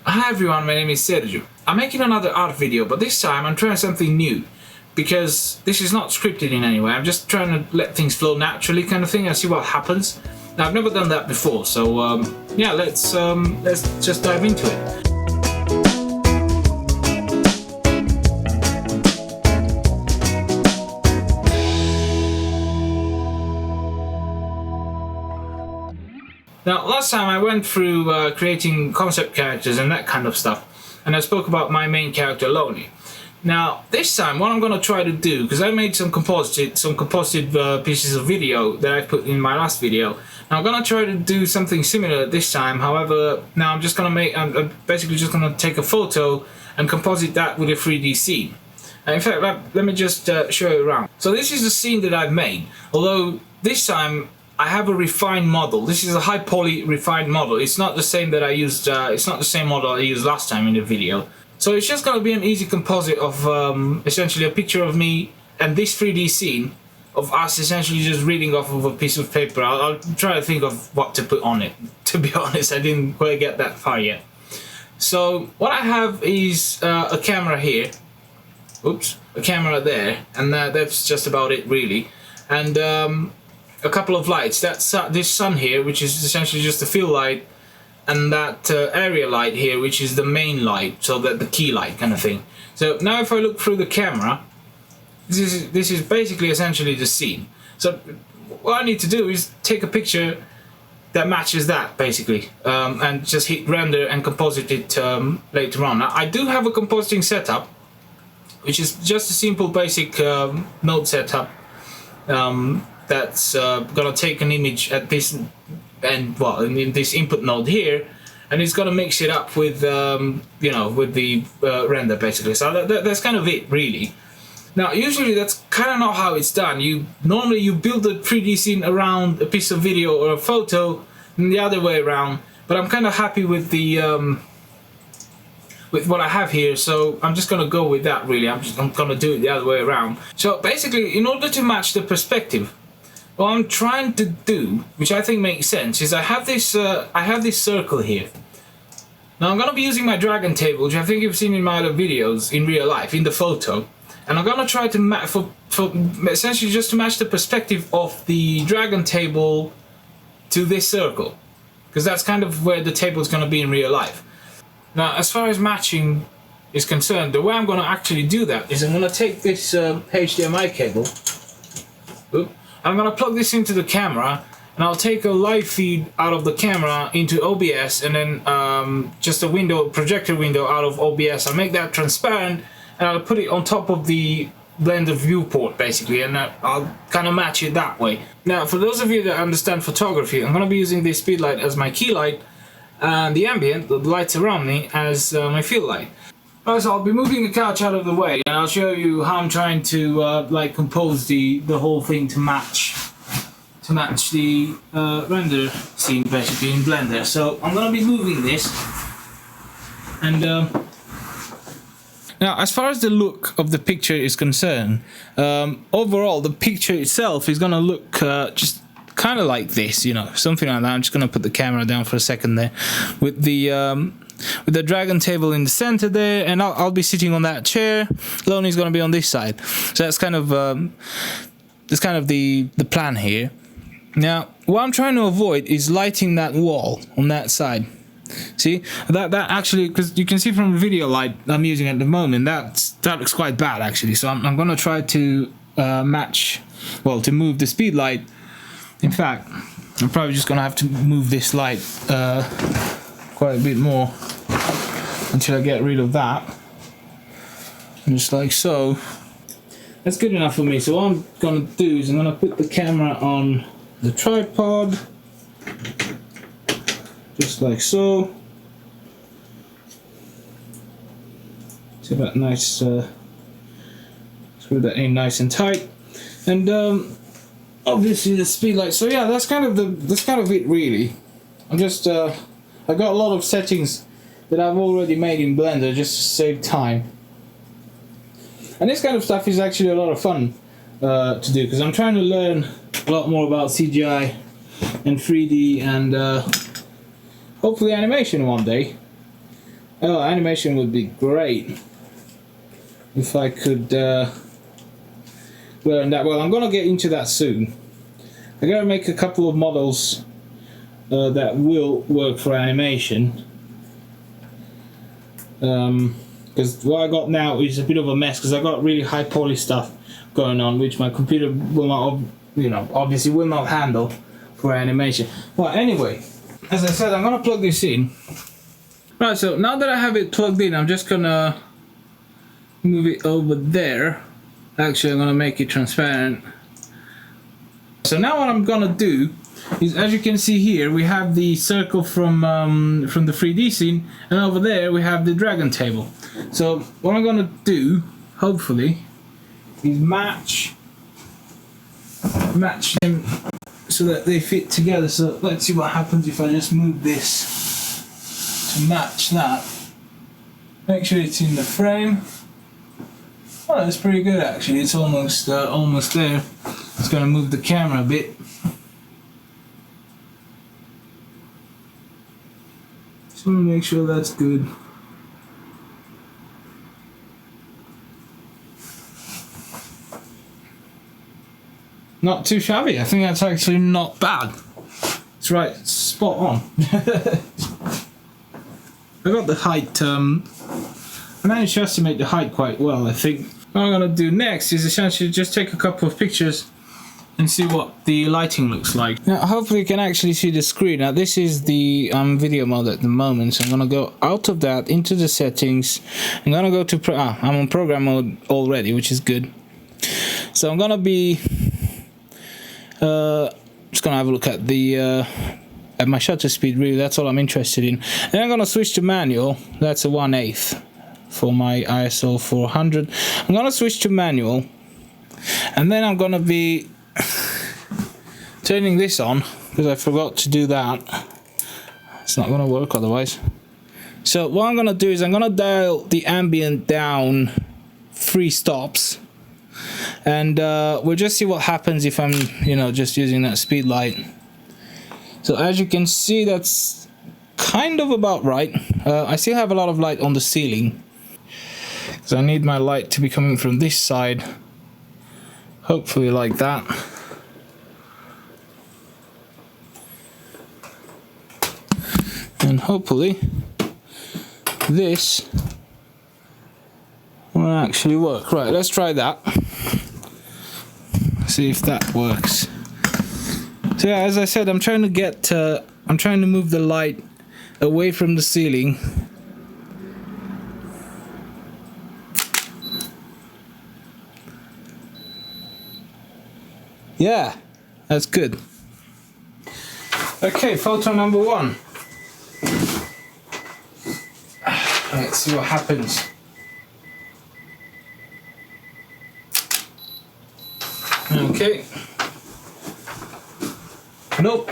Hi everyone, my name is Sergiu. I'm making another art video, but this time I'm trying something new because this is not scripted in any way. I'm just trying to let things flow naturally, kind of thing, and see what happens. Now I've never done that before, so yeah, let's just dive into it. Now, last time I went through creating concept characters and that kind of stuff, and I spoke about my main character, Loney. Now, this time, what I'm going to try to do, because I made some composited pieces of video that I put in my last video. Now, I'm going to try to do something similar this time. However, now I'm basically just going to take a photo and composite that with a 3D scene. In fact, let me just show you around. So this is the scene that I've made, although this time I have a refined model. This is a high poly refined model. It's not the same that I used. It's not the same model I used last time in the video. So it's just going to be an easy composite of essentially a picture of me and this 3D scene of us essentially just reading off of a piece of paper. I'll try to think of what to put on it. To be honest, I didn't quite get that far yet. So what I have is a camera here. Oops, a camera there, and that's just about it really. And a couple of lights. That's this sun here, which is essentially just a fill light, and that area light here, which is the main light, so that the key light kind of thing. So now if I look through the camera, this is basically essentially the scene. So what I need to do is take a picture that matches that basically, and just hit render and composite it later on. Now I do have a compositing setup, which is just a simple basic node setup. That's gonna take an image at this and in this input node here, and it's gonna mix it up with you know, with the render basically. So that's kind of it really. Now usually that's kind of not how it's done. Normally you build a 3D scene around a piece of video or a photo, and the other way around. But I'm kind of happy with the with what I have here, so I'm just gonna go with that really. I'm gonna do it the other way around. So basically, in order to match the perspective, what I'm trying to do, which I think makes sense, is I have this circle here. Now I'm gonna be using my dragon table, which I think you've seen in my other videos in real life, in the photo, and I'm gonna try to essentially just to match the perspective of the dragon table to this circle, because that's kind of where the table is gonna be in real life. Now, as far as matching is concerned, the way I'm gonna actually do that is I'm gonna take this HDMI cable. Oops. I'm gonna plug this into the camera, and I'll take a live feed out of the camera into OBS, and then just a projector window out of OBS. I'll make that transparent, and I'll put it on top of the Blender viewport basically, and I'll kind of match it that way. Now, for those of you that understand photography, I'm gonna be using this speed light as my key light, and the ambient, the lights around me, as my fill light. Right, so I'll be moving the couch out of the way, and I'll show you how I'm trying to like compose the whole thing to match the render scene basically in Blender. So I'm gonna be moving this, and now as far as the look of the picture is concerned, overall the picture itself is gonna look just kind of like this, you know, something like that. I'm just gonna put the camera down for a second there, with the dragon table in the center there, and I'll be sitting on that chair. Loney's gonna be on this side. So that's kind of the plan here. Now, what I'm trying to avoid is lighting that wall on that side. See, that actually, because you can see from the video light I'm using at the moment, that looks quite bad actually. So I'm gonna try to to move the speed light. In fact, I'm probably just gonna have to move this light quite a bit more until I get rid of that, just like so. That's good enough for me. So what I'm gonna do is I'm gonna put the camera on the tripod, just like so. So that nice, screw that in nice and tight, and obviously the speed light. So yeah, that's kind of it really. I'm just I got a lot of settings that I've already made in Blender just to save time. And this kind of stuff is actually a lot of fun to do, because I'm trying to learn a lot more about CGI and 3D and hopefully animation one day. Oh, animation would be great if I could learn that. Well, I'm gonna get into that soon. I gotta make a couple of models that will work for animation. Because what I got now is a bit of a mess because I got really high poly stuff going on, which my computer will not, obviously will not handle for animation. Well, anyway, as I said, I'm gonna plug this in. Right, so now that I have it plugged in, I'm just gonna move it over there. Actually, I'm gonna make it transparent. So now what I'm gonna do is, as you can see here, we have the circle from the 3D scene, and over there we have the dragon table. So what I'm gonna do, hopefully, is match them so that they fit together. So let's see what happens if I just move this to match that. Make sure it's in the frame. Oh, that's pretty good actually. It's almost there. Just gonna move the camera a bit. Just want to make sure that's good. Not too shabby. I think that's actually not bad. It's right, spot on. I got the height. I managed to estimate the height quite well, I think. What I'm gonna do next is essentially just take a couple of pictures and see what the lighting looks like. Now, hopefully you can actually see the screen. Now, this is the video mode at the moment, so I'm gonna go out of that into the settings. I'm gonna go to I'm on program mode already, which is good. So I'm gonna be just gonna have a look at the at my shutter speed. Really, that's all I'm interested in. Then I'm gonna switch to manual. That's a 1/8 for my ISO 400. I'm gonna switch to manual, and then I'm gonna be turning this on because I forgot to do that. It's not gonna work otherwise. So what I'm gonna do is I'm gonna dial the ambient down 3 stops, and we'll just see what happens if I'm just using that speed light. So as you can see, that's kind of about right. I still have a lot of light on the ceiling, so I need my light to be coming from this side, hopefully like that. And hopefully this will actually work. Right, let's try that. See if that works. So yeah, as I said, I'm trying to move the light away from the ceiling. Yeah, that's good. Okay, photo number 1. Let's see what happens. Okay. Nope.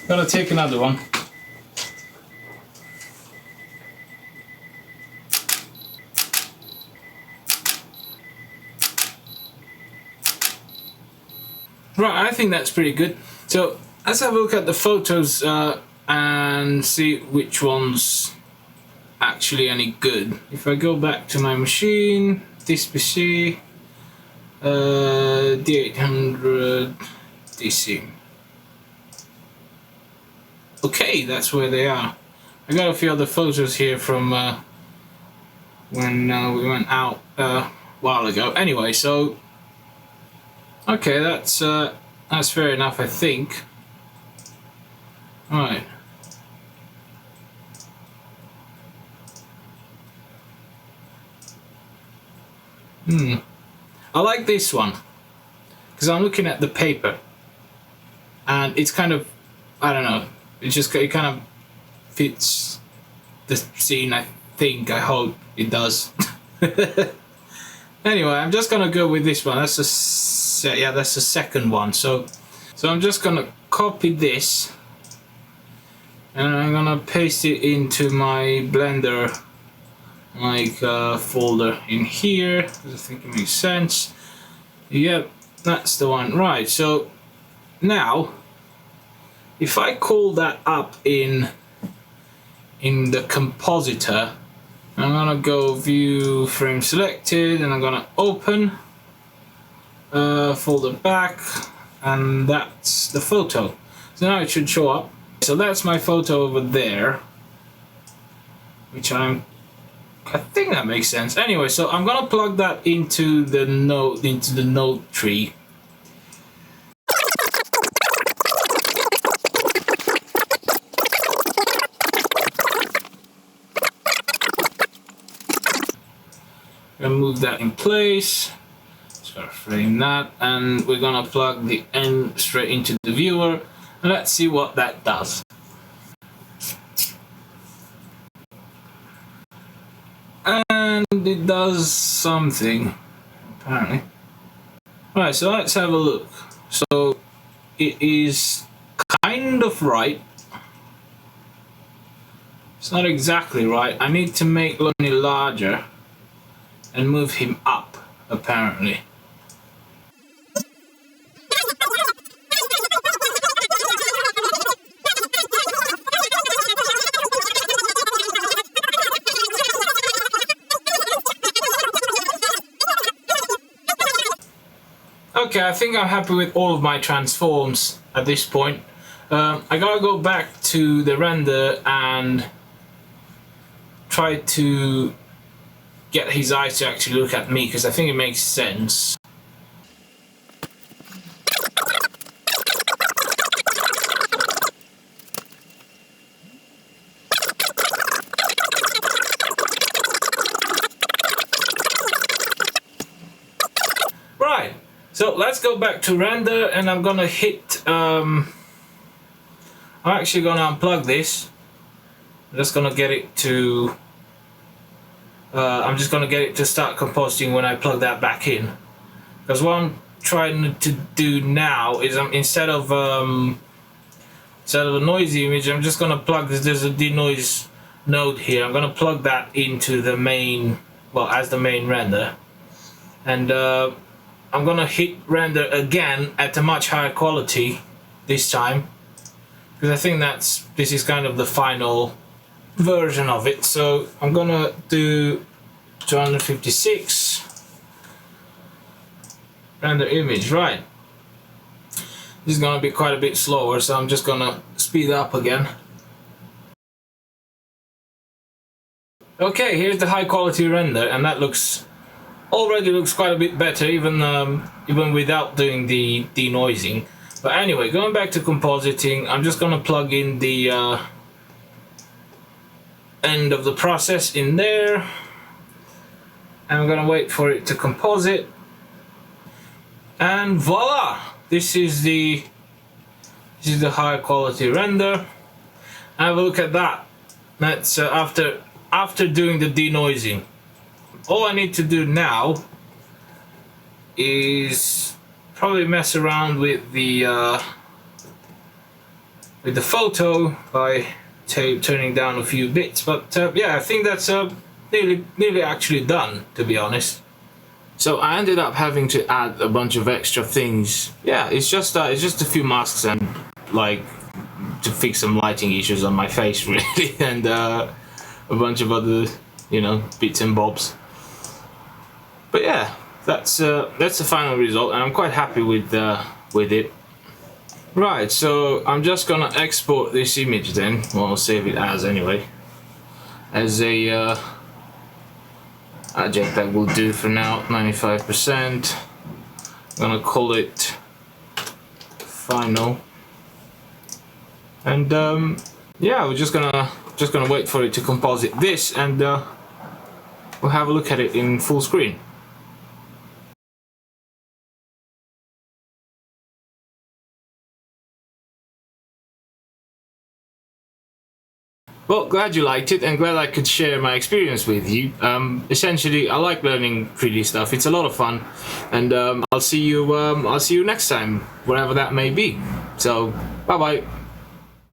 Gotta take another one. Right, I think that's pretty good. So let's have a look at the photos and see which one's actually any good. If I go back to my machine, this PC, D800 DC. Okay, that's where they are. I got a few other photos here from when we went out a while ago. Anyway, so okay, that's fair enough, I think. All right. I like this one because I'm looking at the paper, and it's kind of, I don't know, it kind of fits the scene. I think, I hope it does. Anyway, I'm just gonna go with this one. That's the second one. So I'm just gonna copy this, and I'm gonna paste it into my Blender folder in here, because I think it makes sense. Yep, that's the one. Right, so now if I call that up in in the compositor. I'm gonna go view frame selected, and I'm gonna open folder back, and that's the photo. So now it should show up. So that's my photo over there, which I think that makes sense. Anyway, so I'm gonna plug that into the node tree. Gonna move that in place. Just gonna frame that, and we're gonna plug the end straight into the viewer, and let's see what that does. And it does something, apparently. Right, so let's have a look. So it is kind of right. It's not exactly right. I need to make Loney larger and move him up, apparently. Okay, I think I'm happy with all of my transforms at this point. I gotta go back to the render and try to get his eyes to actually look at me, because I think it makes sense. Right, so let's go back to render, and I'm gonna hit I'm actually gonna unplug this. I'm just gonna get it to start compositing when I plug that back in. Because what I'm trying to do now is instead of a noisy image, I'm just gonna plug this. There's a denoise node here. I'm gonna plug that into the main, well, as the main render, and I'm gonna hit render again at a much higher quality this time, because I think this is kind of the final version of it. So I'm gonna do 256 render image. Right, this is gonna be quite a bit slower, so I'm just gonna speed up again. Okay, here's the high quality render, and that already looks quite a bit better, even without doing the denoising. But anyway, going back to compositing, I'm just gonna plug in the end of the process in there, and I'm gonna wait for it to composite, and voila, this is the high quality render. Have a look at that. That's after doing the denoising. All I need to do now is probably mess around with the photo by turning down a few bits, but yeah, I think that's nearly actually done, to be honest. So I ended up having to add a bunch of extra things. Yeah, it's just a few masks and like to fix some lighting issues on my face, really, and a bunch of other, bits and bobs. But yeah, that's the final result, and I'm quite happy with it. Right, so I'm just gonna export this image then. Well, I'll save it as anyway. As a JPEG will do for now, 95%. I'm gonna call it final. And yeah, we're just gonna wait for it to composite this, and we'll have a look at it in full screen. Well, glad you liked it, and glad I could share my experience with you. Essentially, I like learning 3D stuff. It's a lot of fun, and I'll see you next time, wherever that may be. So, bye bye.